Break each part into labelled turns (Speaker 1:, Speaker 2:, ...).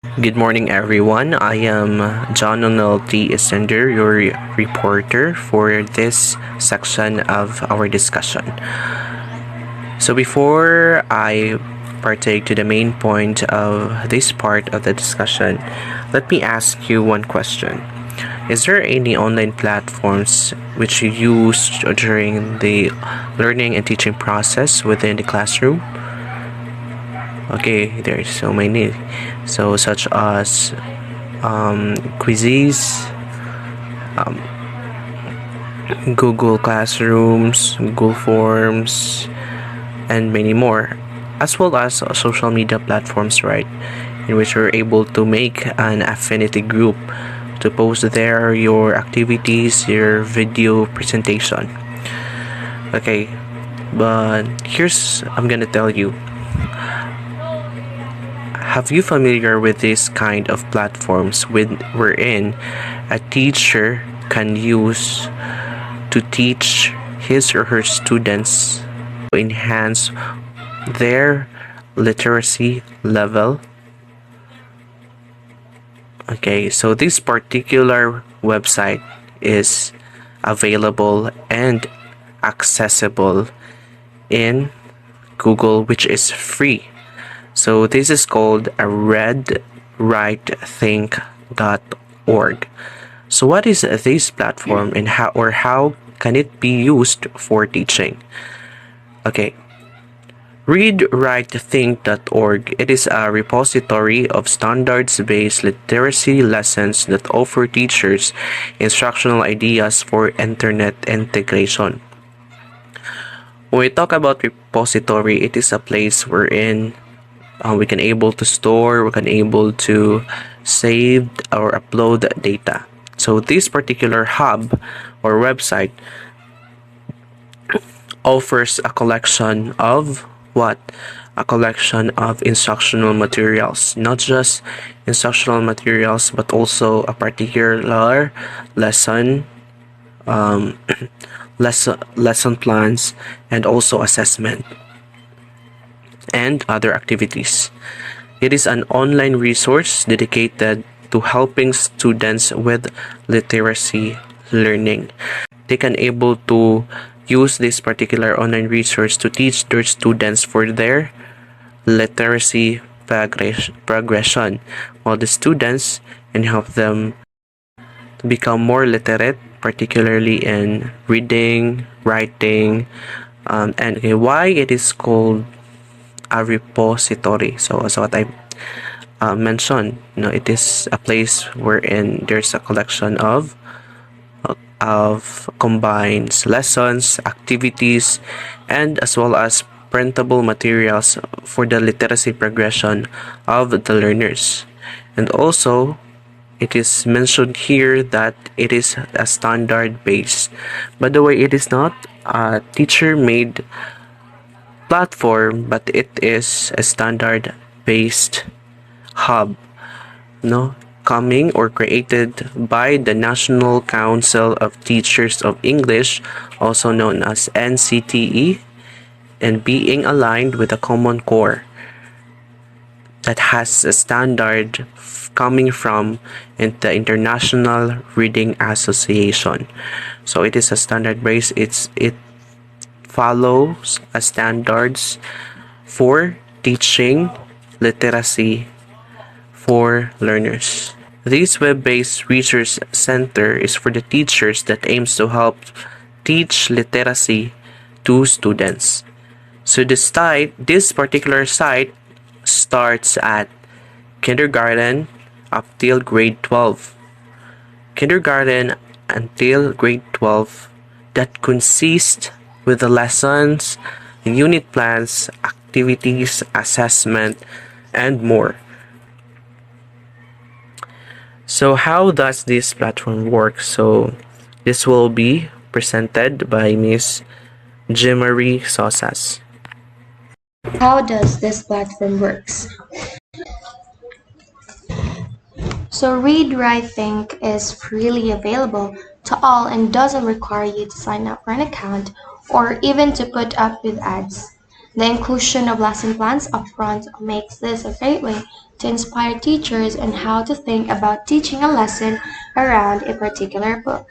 Speaker 1: Good morning, everyone. I am John Oniel Estender, your reporter for this section of our discussion. So, before I partake to the main point of this part of the discussion, let me ask you one question. Is there any online platforms which you use during the learning and teaching process within the classroom? Okay, there's so many. So, such as quizzes, um, Google Classrooms, Google Forms, and many more, as well as social media platforms, right? In which you're able to make an affinity group to post there your activities, your video presentation. Okay, but here's I'm gonna tell you. Have you familiar with this kind of platforms wherein a teacher can use to teach his or her students to enhance their literacy level? Okay, so this particular website is available and accessible in Google, which is free. So this is called a readwritethink.org. So what is this platform and how can it be used for teaching? Okay. Readwritethink.org. It is a repository of standards-based literacy lessons that offer teachers instructional ideas for internet integration. When we talk about repository, it is a place wherein we can able to store, we can able to save or upload data. So this particular hub or website offers a collection of what? A collection of instructional materials, not just instructional materials, but also a particular lesson, um, lesson plans, and also assessment and other activities. It is an online resource dedicated to helping students with literacy learning. They can able to use this particular online resource to teach their students for their literacy progression, while the students can help them to become more literate, particularly in reading, writing, and okay, why it is called a repository. So as what I mentioned, it is a place wherein there's a collection of combines lessons, activities, and as well as printable materials for the literacy progression of the learners. And also, it is mentioned here that it is a standard base. By the way, it is not a teacher made platform, but it is a standard based hub, no, coming or created by the National Council of Teachers of English, also known as NCTE, and being aligned with a common core that has a standard coming from the International Reading Association. So it is a standard base. It follows a standards for teaching literacy for learners. This web-based research center is for the teachers that aims to help teach literacy to students. So this particular site starts at kindergarten up till grade 12. Kindergarten until grade 12 that consist with the lessons, unit plans, activities, assessment, and more. So how does this platform work? So this will be presented by Miss Jemarie Sosas.
Speaker 2: How does this platform works? So Read, Write, Think is freely available to all and doesn't require you to sign up for an account or even to put up with ads. The inclusion of lesson plans upfront makes this a great way to inspire teachers on how to think about teaching a lesson around a particular book.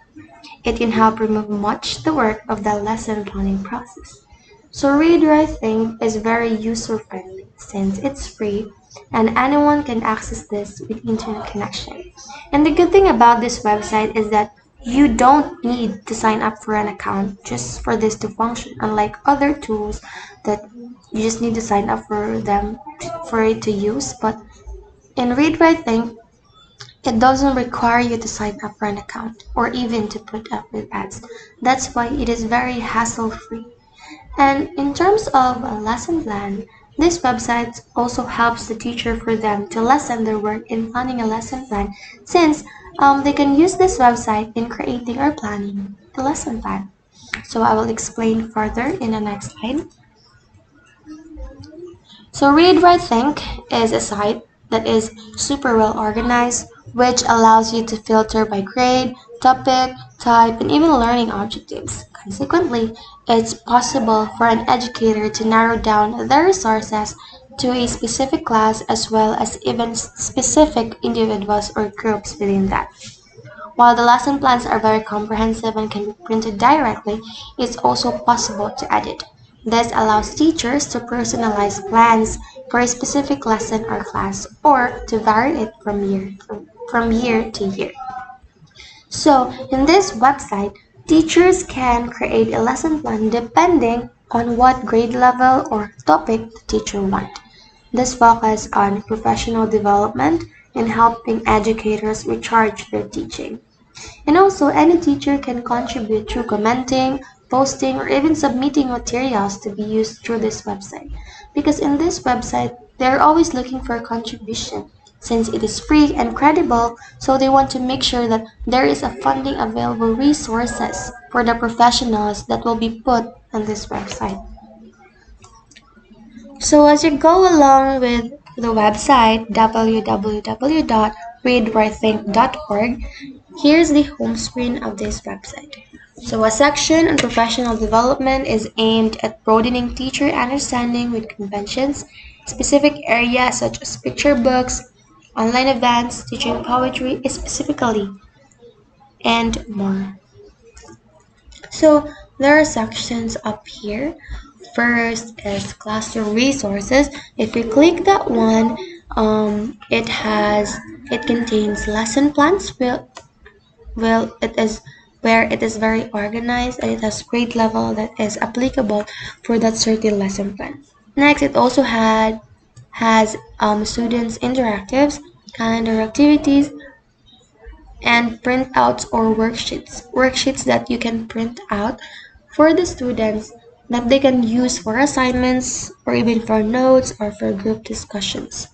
Speaker 2: It can help remove much the work of the lesson planning process. So Read Write Think is very user friendly since it's free and anyone can access this with internet connection. And the good thing about this website is that you don't need to sign up for an account just for this to function, unlike other tools that you just need to sign up for them for it to use. But in Read Write Think, it doesn't require you to sign up for an account or even to put up with ads. That's why it is very hassle free. And in terms of a lesson plan, this website also helps the teacher for them to lessen their work in planning a lesson plan since they can use this website in creating or planning a lesson plan. So I will explain further in the next slide. So Read Write Think is a site that is super well organized, which allows you to filter by grade, topic, type, and even learning objectives. Consequently, it's possible for an educator to narrow down their resources to a specific class as well as even specific individuals or groups within that. While the lesson plans are very comprehensive and can be printed directly, it's also possible to edit. This allows teachers to personalize plans for a specific lesson or class or to vary it from year to year. So, in this website, teachers can create a lesson plan depending on what grade level or topic the teacher wants. This focuses on professional development and helping educators recharge their teaching. And also, any teacher can contribute through commenting, posting, or even submitting materials to be used through this website. Because in this website, they're always looking for a contribution. Since it is free and credible, so they want to make sure that there is a funding available resources for the professionals that will be put on this website. So as you go along with the website www.readwriting.org, here's the home screen of this website. So a section on professional development is aimed at broadening teacher understanding with conventions, specific areas such as picture books, online events, teaching poetry specifically, and more. So there are sections up here. First is classroom resources. If you click that one, it contains lesson plans. It is where it is very organized and it has grade level that is applicable for that certain lesson plan. Next, it also has students interactives, calendar activities, and printouts or worksheets that you can print out for the students that they can use for assignments or even for notes or for group discussions.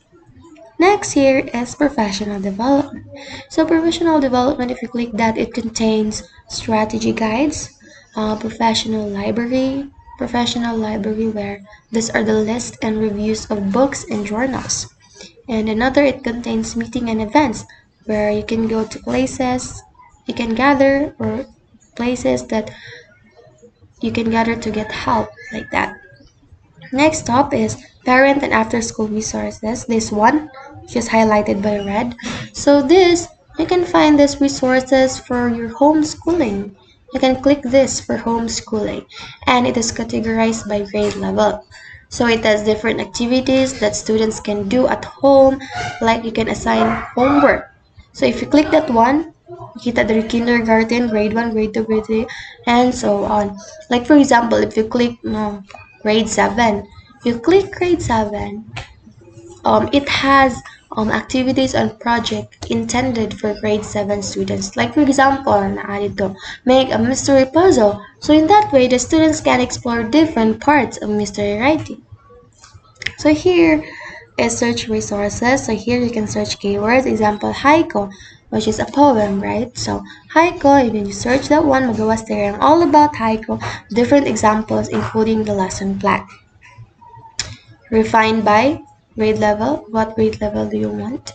Speaker 2: Next here is professional development. So professional development, if you click that, it contains strategy guides, professional library where these are the list and reviews of books and journals. And another, it contains meeting and events where you can go to places, you can gather or places that you can gather to get help like that. Next up is parent and after school resources. This one just highlighted by red. So this, you can find these resources for your homeschooling. You can click this for homeschooling and it is categorized by grade level. So it has different activities that students can do at home, like you can assign homework. So if you click that one, kita dari kindergarten, grade 1, grade 2, grade 3, and so on. Like for example, if you click grade 7, you click grade 7, it has activities and project intended for grade 7 students. Like for example, naadded to, make a mystery puzzle. So in that way, the students can explore different parts of mystery writing. So here is search resources. So here you can search keywords. Example, haiku, which is a poem, right? So haiku, when you search that one, magawas tayo all about haiku, different examples including the lesson plan. Refined by grade level. What grade level do you want?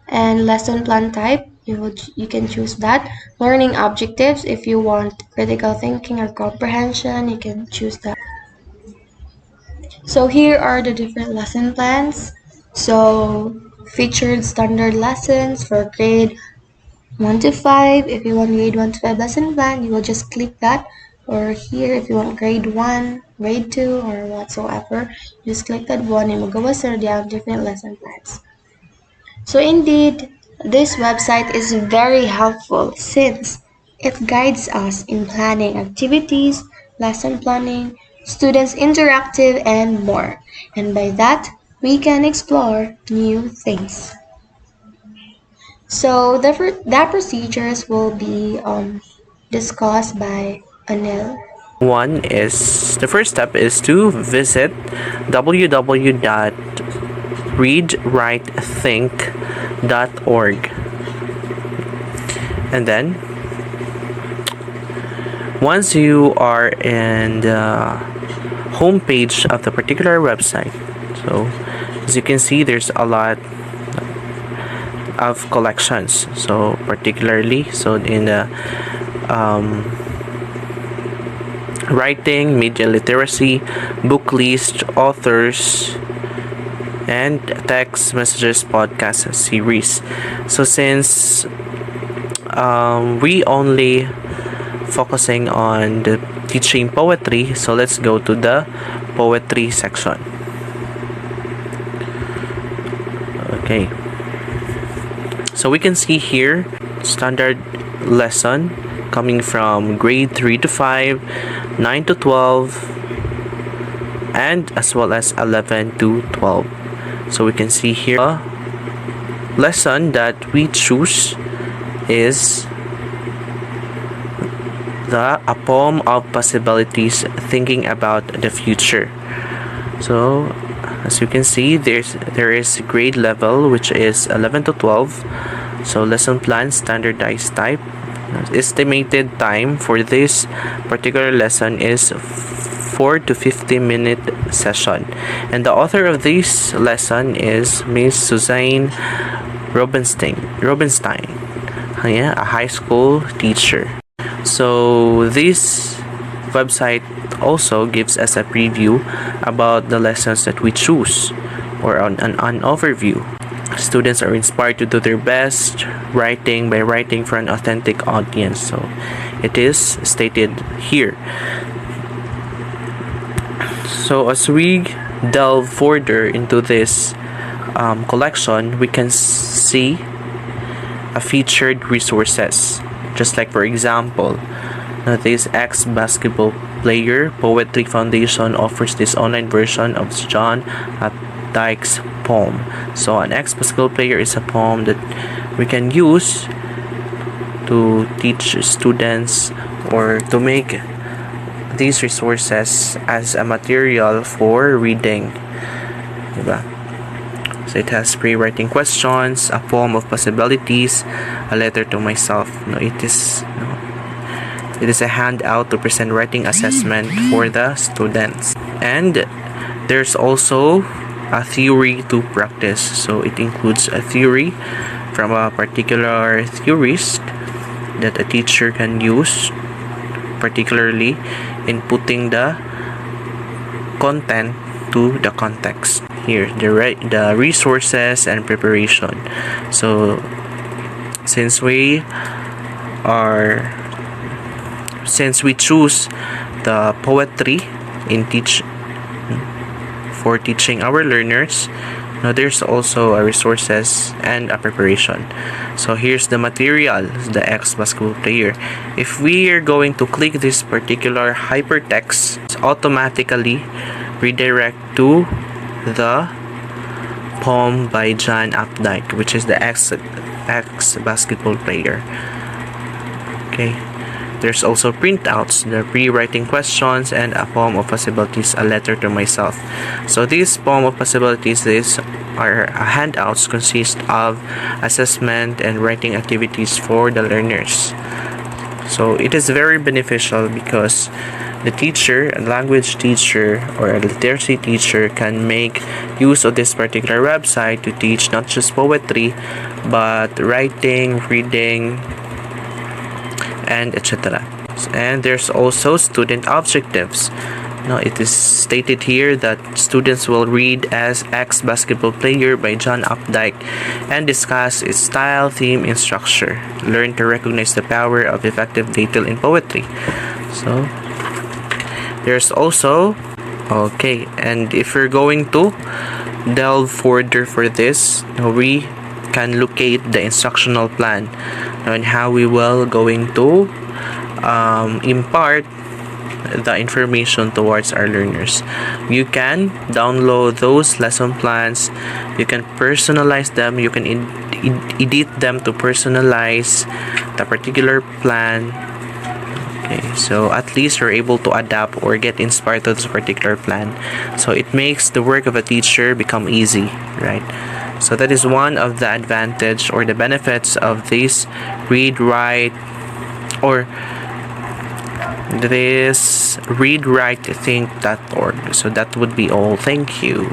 Speaker 2: And lesson plan type, you can choose that. Learning objectives, if you want critical thinking or comprehension, you can choose that. So here are the different lesson plans. So featured standard lessons for grade 1 to 5. If you want grade 1 to 5 lesson plan, you will just click that. Or here, if you want grade 1, grade 2, or whatsoever, just click that one and magawa sila diyan different lesson plans. So indeed, this website is very helpful since it guides us in planning activities, lesson planning, students interactive, and more. And by that, we can explore new things. So that procedures will be discussed by Oniel.
Speaker 1: One is the first step is to visit www.readwritethink.org, and then once you are in the homepage of the particular website, so as you can see, there's a lot of collections. So particularly, so in the writing, media literacy, book list, authors, and text messages podcast series. So since we only focusing on the teaching poetry, so let's go to the poetry section. Okay, so we can see here standard lesson coming from grade 3 to 5, 9 to 12, and as well as 11 to 12. So we can see here a lesson that we choose is a poem of possibilities, thinking about the future. So as you can see, there is grade level, which is 11 to 12. So lesson plan, standardized type. Estimated time for this particular lesson is 4 to 50-minute session, and the author of this lesson is Miss Suzanne Robinstein, a high school teacher. So this website also gives us a preview about the lessons that we choose, or an overview. Students are inspired to do their best writing by writing for an authentic audience. So it is stated here. So as we delve further into this collection, we can see a featured resources. Just like, for example, this ex-basketball player Poetry Foundation offers this online version of John Updike's poem. So an ex-basketball player is a poem that we can use to teach students or to make these resources as a material for reading. Diba? So it has pre-writing questions, a poem of possibilities, a letter to myself. It is a handout to present writing assessment for the students. And there's also a theory to practice. So it includes a theory from a particular theorist that a teacher can use, particularly in putting the content to the context. Here, the resources and preparation. So since we choose the poetry for teaching our learners, now there's also a resources and a preparation. So here's the material, the ex-basketball player. If we are going to click this particular hypertext, it's automatically redirect to the poem by John Updike, which is the ex-basketball player. Okay. There's also printouts, the pre-writing questions, and a poem of possibilities, a letter to myself. So this poem of possibilities, these are handouts, consist of assessment and writing activities for the learners. So it is very beneficial because the teacher, a language teacher or a literacy teacher, can make use of this particular website to teach not just poetry, but writing, reading, and etc. And there's also student objectives. No, it is stated here that students will read as Ex Basketball Player by John Updike and discuss its style, theme, and structure. Learn to recognize the power of effective detail in poetry. So, there's also, okay, and if you're going to delve further for this, we can locate the instructional plan on how we will going to impart the information towards our learners. You can download those lesson plans, you can personalize them, you can edit them to personalize the particular plan. Okay, so at least you're able to adapt or get inspired to this particular plan. So it makes the work of a teacher become easy, right? So that is one of the advantage or the benefits of this read, write, or this readwritethink.org. So that would be all. Thank you.